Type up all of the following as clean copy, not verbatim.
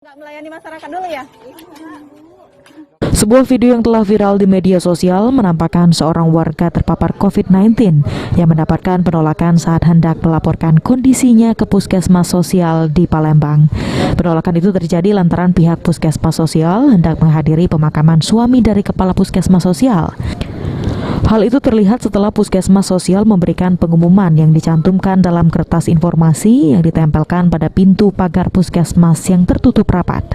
Nggak melayani masyarakat dulu ya? Sebuah video yang telah viral di media sosial menampakkan seorang warga terpapar COVID-19 yang mendapatkan penolakan saat hendak melaporkan kondisinya ke puskesmas sosial di Palembang. Penolakan itu terjadi lantaran pihak puskesmas sosial hendak menghadiri pemakaman suami dari kepala puskesmas sosial. Hal itu terlihat setelah puskesmas sosial memberikan pengumuman yang dicantumkan dalam kertas informasi yang ditempelkan pada pintu pagar puskesmas yang tertutup rapat.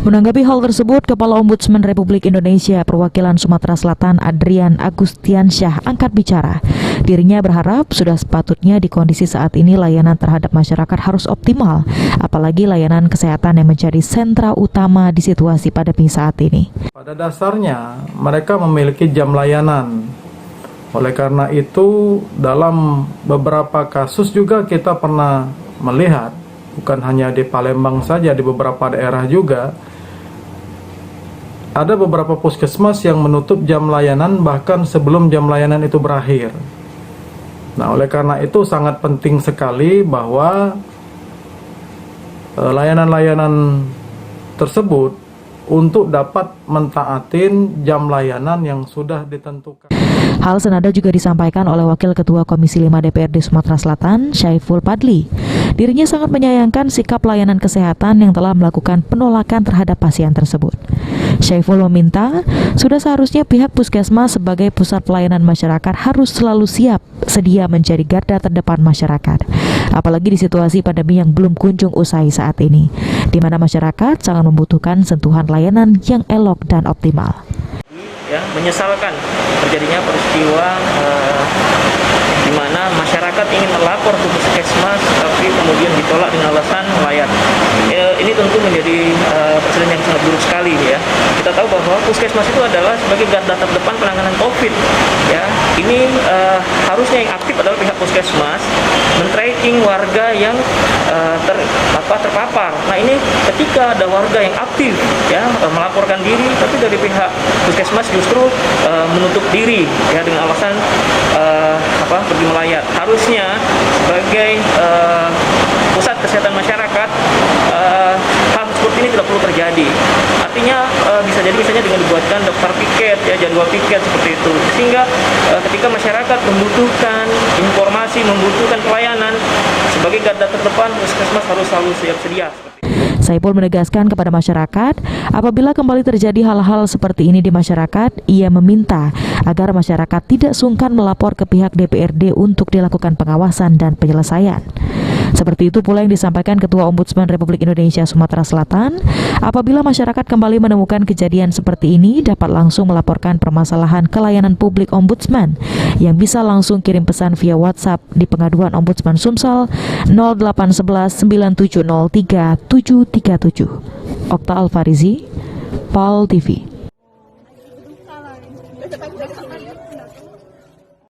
Menanggapi hal tersebut, Kepala Ombudsman Republik Indonesia Perwakilan Sumatera Selatan Adrian Agustiansyah angkat bicara. Dirinya berharap sudah sepatutnya di kondisi saat ini layanan terhadap masyarakat harus optimal, apalagi layanan kesehatan yang menjadi sentra utama di situasi pandemi saat ini. Pada dasarnya, mereka memiliki jam layanan. Oleh karena itu, dalam beberapa kasus juga kita pernah melihat, bukan hanya di Palembang saja, di beberapa daerah juga, ada beberapa puskesmas yang menutup jam layanan bahkan sebelum jam layanan itu berakhir. Nah, oleh karena itu sangat penting sekali bahwa layanan-layanan tersebut untuk dapat mentaatin jam layanan yang sudah ditentukan. Hal senada juga disampaikan oleh Wakil Ketua Komisi 5 DPRD Sumatera Selatan, Syaiful Padli. Dirinya sangat menyayangkan sikap layanan kesehatan yang telah melakukan penolakan terhadap pasien tersebut. Syaiful meminta, sudah seharusnya pihak puskesmas sebagai pusat pelayanan masyarakat harus selalu siap sedia menjadi garda terdepan masyarakat. Apalagi di situasi pandemi yang belum kunjung usai saat ini, di mana masyarakat sangat membutuhkan sentuhan layanan yang elok dan optimal. Ya, menyesalkan terjadinya peristiwa di mana masyarakat ingin melapor ke puskesmas tapi kemudian ditolak dengan alasan layak. Ini tentu menjadi presiden yang sangat buruk sekali ya. Kita tahu bahwa puskesmas itu adalah sebagai garda terdepan penanganan COVID. Ya, ini harusnya yang aktif adalah pihak puskesmas men-tracking warga yang terpapar. Nah, ini ketika ada warga yang aktif ya melaporkan diri, tapi dari pihak puskesmas justru menutup diri ya dengan alasan pergi melayat. Harusnya sebagai pusat kesehatan masyarakat hal seperti ini tidak perlu terjadi. Artinya bisa jadi misalnya dengan dibuatkan daftar piket ya, jadwal piket seperti itu, sehingga ketika masyarakat membutuhkan informasi, membutuhkan pelayanan, sebagai garda terdepan puskesmas harus selalu siap sedia. Saiful menegaskan kepada masyarakat, apabila kembali terjadi hal-hal seperti ini di masyarakat, ia meminta agar masyarakat tidak sungkan melapor ke pihak DPRD untuk dilakukan pengawasan dan penyelesaian. Seperti itu pula yang disampaikan Ketua Ombudsman Republik Indonesia Sumatera Selatan, apabila masyarakat kembali menemukan kejadian seperti ini dapat langsung melaporkan permasalahan ke layanan publik Ombudsman yang bisa langsung kirim pesan via WhatsApp di pengaduan Ombudsman Sumsel 0811 9703 737. Okta Alfarizi, PAL TV.